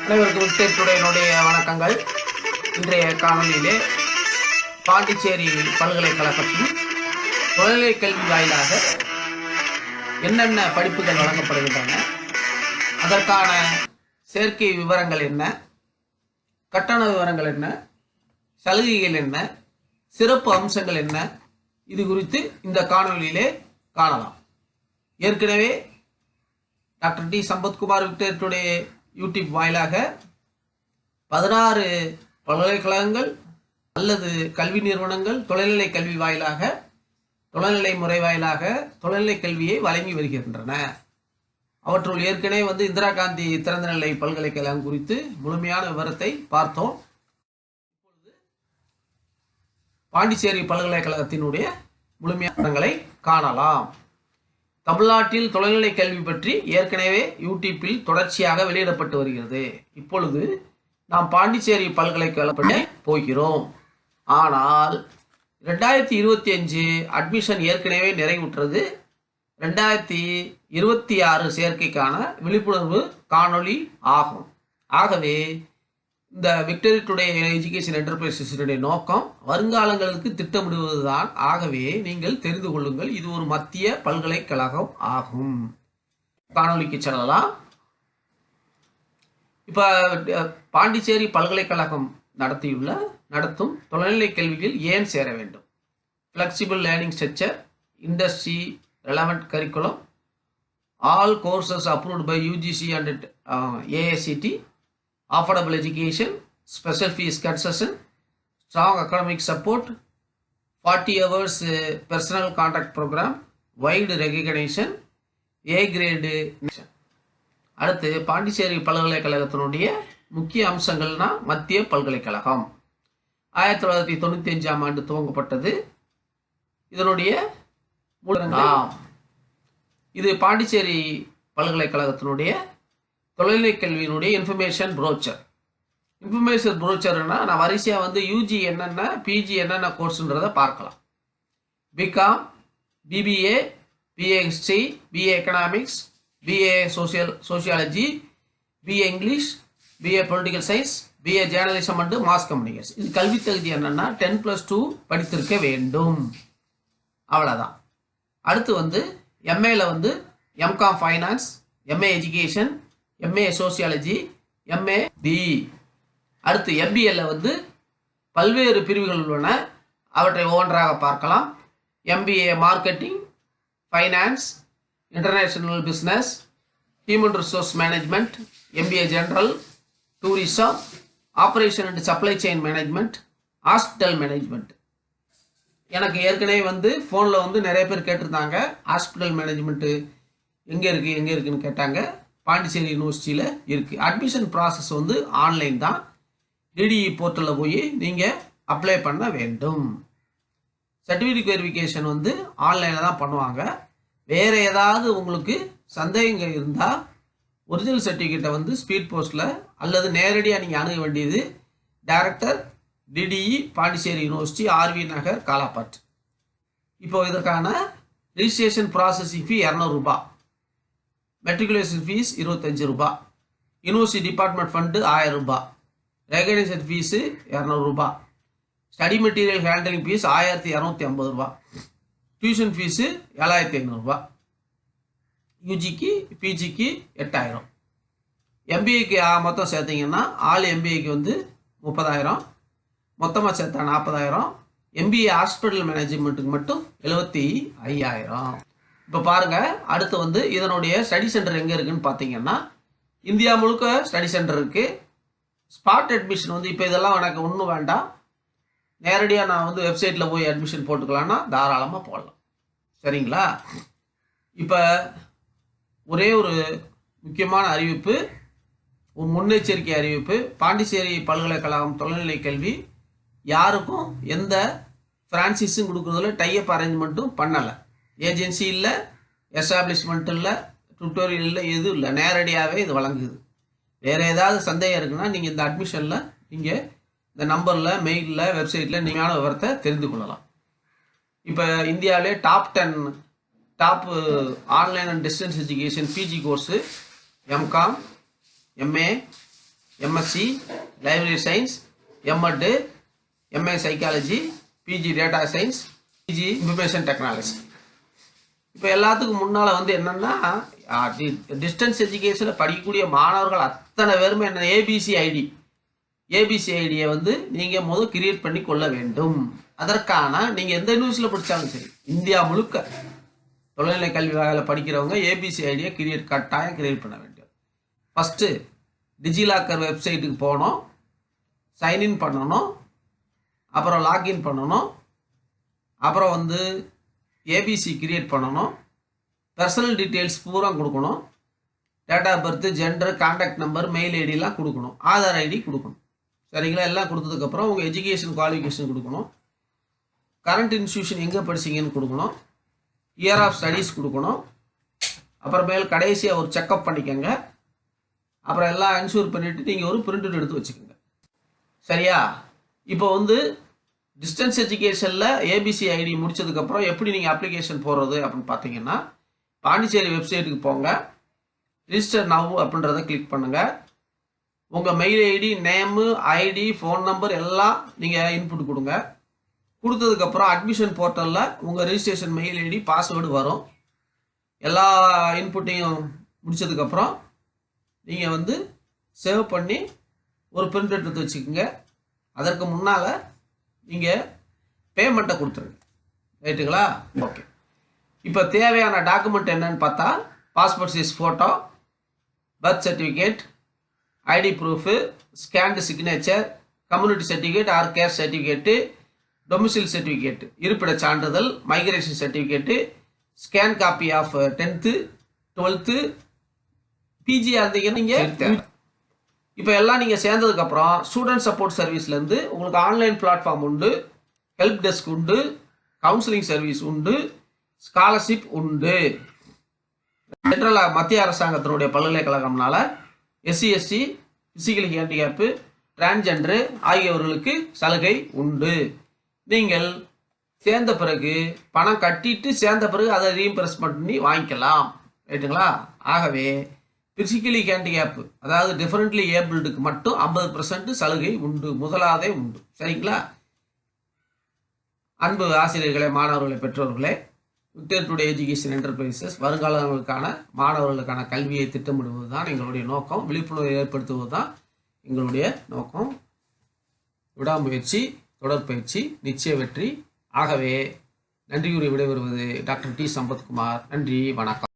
அனைவருக்கும் விக்டேஷனுடைய வணக்கங்கள். இன்றைய காணொலியிலே பாண்டிச்சேரி பல்கலைக்கழகத்தின் தொழில்நிலை கல்வி வாயிலாக என்னென்ன படிப்புகள் வழங்கப்படுகின்றன, அதற்கான சேர்க்கை விவரங்கள் என்ன, கட்டண விவரங்கள் என்ன, சலுகைகள் என்ன, சிறப்பு அம்சங்கள் என்ன, இது குறித்து இந்த காணொலியிலே காணலாம். ஏற்கனவே டாக்டர் டி சம்பத்குமார் விக்டேஷனுடைய யூடியூப் வாயிலாக 16 பல்கலைக்கழகங்கள் அல்லது கல்வி நிறுவனங்கள் தொலைநிலை கல்வி வாயிலாக, தொலைநிலை முறை வாயிலாக தொலைநிலை கல்வியை வழங்கி வருகின்றன. அவற்றுள் ஏற்கனவே இந்திரா காந்தி திறந்தநிலை பல்கலைக்கழகம் குறித்து முழுமையான விவரத்தை பார்த்தோம். இப்பொழுது பாண்டிச்சேரி பல்கலைக்கழகத்தினுடைய முழுமையான விவரங்களை காணலாம். தமிழ்நாட்டில் தொலைநிலை கல்வி பற்றி ஏற்கனவே யூடியூப்பில் தொடர்ச்சியாக வெளியிடப்பட்டு வருகிறது. இப்பொழுது நாம் பாண்டிச்சேரி பல்கலைக்கழகம் போகிறோம். ஆனால் 2025 அட்மிஷன் ஏற்கனவே நிறைவுற்றது. 2026 சேர்க்கைக்கான விழிப்புணர்வு காணொளி ஆகும். ஆகவே இந்த விக்டரி டுடே எஜுகேஷன் என்டர்பிரைசஸினுடைய நோக்கம் வருங்காலங்களுக்கு திட்டமிடுவதுதான். ஆகவே நீங்கள் தெரிந்து கொள்ளுங்கள், இது ஒரு மத்திய பல்கலைக்கழகம் ஆகும். காணொலிக்கு செல்லலாம். இப்ப பாண்டிச்சேரி பல்கலைக்கழகம் நடத்தும் தொலைநிலை கல்வியில் ஏன் சேர வேண்டும்? Flexible learning structure, industry relevant curriculum, all courses approved by UGC and AICT, affordable education, special fees concession, strong academic support, 40 hours personal contact program, wide recognition, A grade. அடுத்து பாண்டிச்சேரி பல்கலைக்கழகத்தினுடைய முக்கிய அம்சங்கள்னா மத்திய பல்கலைக்கழகம் 1995 ஆண்டு துவங்கப்பட்டது. இதனுடைய இது பாண்டிச்சேரி பல்கலைக்கழகத்தினுடைய தொலைநிலை கல்வியினுடைய இன்ஃபர்மேஷன் ப்ரோச்சர்னா நான் வரிசையாக யூஜி என்னென்ன, பிஜி என்னென்ன கோர்ஸுன்றதை பார்க்கலாம். BCom, BBA, BA history, BA economics, BA sociology, BA English, BA political science, BA journalism and mass communication. இது கல்வி தகுதி என்னன்னா 10+2 படித்திருக்க வேண்டும், அவ்வளோதான். அடுத்து எம்ஏல MCom finance, MA education, MA sociology, MA பி. அடுத்து MBAல பல்வேறு பிரிவுகள் உள்ளன, அவற்றை ஒவ்வொன்றாக பார்க்கலாம். MBA marketing, finance, international business, human resource management, MBA general, tourism, operation and supply chain management, hospital management. எனக்கு ஏற்கனவே ஃபோனில் நிறைய பேர் கேட்டிருந்தாங்க, ஹாஸ்பிட்டல் மேனேஜ்மெண்ட்டு எங்கே இருக்குன்னு கேட்டாங்க. பாண்டிச்சேரி யூனிவர்சிட்டியில் இருக்குது. அட்மிஷன் ப்ராசஸ் ஆன்லைன் தான். டிடிஇ போர்ட்டலில் போய் நீங்கள் அப்ளை பண்ண வேண்டும். சர்டிஃபிகேட் வெரிஃபிகேஷன் ஆன்லைனில் தான் பண்ணுவாங்க. வேறு ஏதாவது உங்களுக்கு சந்தேகங்கள் இருந்தால் ஒரிஜினல் சர்டிஃபிகேட்டை ஸ்பீட் போஸ்ட்டில் அல்லது நேரடியாக நீங்கள் அணுக வேண்டியது director DTE Pondicherry university, RV நகர், காலாப்பட். இப்போ இதற்கான ரிஜிஸ்ட்ரேஷன் ப்ராசஸிங் ஃபீ 200 ரூபாய், மெட்ரிகுலேஷன் ஃபீஸ் 25 ரூபாய், யூனிவர்சிட்டி டிபார்ட்மெண்ட் ஃபண்டு 1000 ரூபாய், ரெகனைசேஷன் ஃபீஸு 200 ரூபாய், ஸ்டடி மெட்டீரியல் ஹேண்டலிங் ஃபீஸ் 1250 ரூபாய், டியூஷன் ஃபீஸு 7500 ரூபாய், யூஜிக்கு பிஜிக்கு 8000, MBAக்கு மொத்தம் சேர்த்திங்கன்னா ஆல் MBAக்கு 30,000, மொத்தமாக சேர்த்தா 40,000, MBA ஹாஸ்பிட்டல் மேனேஜ்மெண்ட்டுக்கு மட்டும் 75,000. இப்போ பாருங்கள், அடுத்து இதனுடைய ஸ்டடி சென்டர் எங்கே இருக்குன்னு பார்த்தீங்கன்னா இந்தியா முழுக்க ஸ்டடி சென்டர் இருக்குது. ஸ்பாட் அட்மிஷன் இப்போ இதெல்லாம் எனக்கு ஒன்றும் வேண்டாம், நேரடியாக நான் வெப்சைட்டில் போய் அட்மிஷன் போட்டுக்கலான்னா தாராளமாக போடலாம். சரிங்களா? இப்போ ஒரே ஒரு முக்கியமான அறிவிப்பு, ஒரு முன்னெச்சரிக்கை அறிவிப்பு. பாண்டிச்சேரி பல்கலைக்கழகம் தொலைநிலை கல்வி யாருக்கும் எந்த ஃப்ரான்சைஸும் கொடுக்குறதுல டைப் அரேஞ்ச்மெண்ட்டும் பண்ணலை. ஏஜென்சி இல்லை, எஸ்டாப்ளிஷ்மெண்ட் இல்லை, டுட்டோரியல் இல்லை, எதுவும் இல்லை. நேரடியாகவே இது வழங்குது. வேறு ஏதாவது சந்தேகம் இருக்குன்னா நீங்கள் இந்த அட்மிஷனில் நீங்கள் இந்த நம்பரில், மெயிலில், வெப்சைட்டில் நீங்களான விவரத்தை தெரிந்து கொள்ளலாம். இப்போ இந்தியாவிலே top 10 online and distance education PG course MCom, MA, MSc library science, MEd, MA psychology, PG data science, PG information technology. இப்போ எல்லாத்துக்கும் முன்னால் வந்து என்னென்னா டிஸ்டன்ஸ் எஜுகேஷனில் படிக்கக்கூடிய மாணவர்கள் அத்தனை பேருமே என்ன ஏபிசி ஐடியை வந்து நீங்கள் கிரியேட் பண்ணி கொள்ள வேண்டும். அதற்கான நீங்கள் எந்த யூனிவர்சிட்டியில் படித்தாலும் சரி, இந்தியா முழுக்க தொலைநிலை கல்வி வகையில் படிக்கிறவங்க ஏபிசி ஐடியை கட்டாயம் கிரியேட் பண்ண வேண்டும். ஃபஸ்ட்டு டிஜிலாக்கர் வெப்சைட்டுக்கு போகணும், சைன்இன் பண்ணணும், அப்புறம் லாக்இன் பண்ணணும், அப்புறம் வந்து ஏபிசி கிரியேட் பண்ணணும், பர்சனல் டீட்டெயில்ஸ் பூரா கொடுக்கணும், date of birth, gender, contact number, mail ஐடிலாம் கொடுக்கணும், ஆதார் ஐடி கொடுக்கணும். சரிங்களா? எல்லாம் கொடுத்ததுக்கப்புறம் உங்கள் எஜுகேஷன் குவாலிஃபிகேஷன் கொடுக்கணும், கரண்ட் இன்ஸ்டியூஷன் எங்கே படிச்சிங்கன்னு கொடுக்கணும், இயர் ஆஃப் ஸ்டடீஸ் கொடுக்கணும், அப்புறமேல் கடைசியாக ஒரு செக்கப் பண்ணிக்கோங்க. அப்புறம் எல்லாம் இன்ஷூர் பண்ணிவிட்டு நீங்கள் ஒரு பிரிண்ட் எடுத்து வச்சுக்கோங்க. சரியா? இப்போ வந்து டிஸ்டன்ஸ் எஜுகேஷனில் ஏபிசி ஐடி முடிச்சதுக்கப்புறம் எப்படி நீங்கள் அப்ளிகேஷன் போடுறது அப்படின்னு பார்த்தீங்கன்னா, பாண்டிச்சேரி வெப்சைட்டுக்கு போங்க, ரிஜிஸ்டர் நவ் அப்படின்றத கிளிக் பண்ணுங்கள். உங்கள் mail ID, name, ID, phone number எல்லாம் நீங்கள் இன்புட் கொடுங்க. கொடுத்ததுக்கப்புறம் அட்மிஷன் போர்ட்டலில் உங்கள் ரிஜிஸ்ட்ரேஷன் மெயில் ஐடி, பாஸ்வேர்டு வரும். எல்லா இன்புட்டையும் முடித்ததுக்கப்புறம் நீங்கள் வந்து சேவ் பண்ணி ஒரு பிரிண்ட் எடுத்து வச்சுக்கோங்க. அதற்கு முன்னால் நீங்கள் பேமெண்ட்டை கொடுத்துருங்க. ரைட்டுங்களா? ஓகே. இப்போ தேவையான டாக்குமெண்ட் என்னன்னு பார்த்தா, passport size photo, birth certificate, ID proof, scanned signature, community certificate or caste certificate, domicile certificate, இருப்பிட சான்றிதழ், migration certificate, scan copy of 10th 12th, PG இருந்தீங்கன்னா நீங்கள் இப்போ எல்லாம் நீங்கள் சேர்ந்ததுக்கப்புறம் ஸ்டூடெண்ட் சப்போர்ட் சர்வீஸ்லேருந்து உங்களுக்கு ஆன்லைன் பிளாட்ஃபார்ம் உண்டு, ஹெல்ப் டெஸ்க் உண்டு, கவுன்சிலிங் சர்வீஸ் உண்டு, ஸ்காலர்ஷிப் உண்டு. சென்ட்ரல் மத்திய அரசாங்கத்தினுடைய பல்கலைக்கழகம்னால SC/ST, பிசிக்கலி ஹேண்டிகேப்பு, டிரான்ஸ்ஜெண்டரு ஆகியவர்களுக்கு சலுகை உண்டு. நீங்கள் சேர்ந்த பிறகு பணம் கட்டிட்டு சேர்ந்த பிறகு அதை ரீஇம்பர்ஸ்மெண்ட் பண்ணி வாங்கிக்கலாம். ரைட்டுங்களா? ஆகவே பிசிக்கலி ஹேண்டிகேப்பு அதாவது டிஃபரெண்ட்லி ஏபிள்டுக்கு மட்டும் 50% சலுகை உண்டு, முதலாவதே உண்டு. சரிங்களா? அன்பு ஆசிரியர்களே, மாணவர்களே, பெற்றோர்களே, விக்டர் டுடே எஜுகேஷன் என்டர்பிரைசஸ் வருங்காலங்களுக்கான மாணவர்களுக்கான கல்வியை திட்டமிடுவது தான் எங்களுடைய நோக்கம். விழிப்புணர்வை ஏற்படுத்துவது தான் எங்களுடைய நோக்கம். விடாமுயற்சி, தொடர்பயிற்சி, நிச்சய வெற்றி. ஆகவே நன்றி கூறி விடைபெறுவது டாக்டர் டி. சம்பத்குமார். நன்றி, வணக்கம்.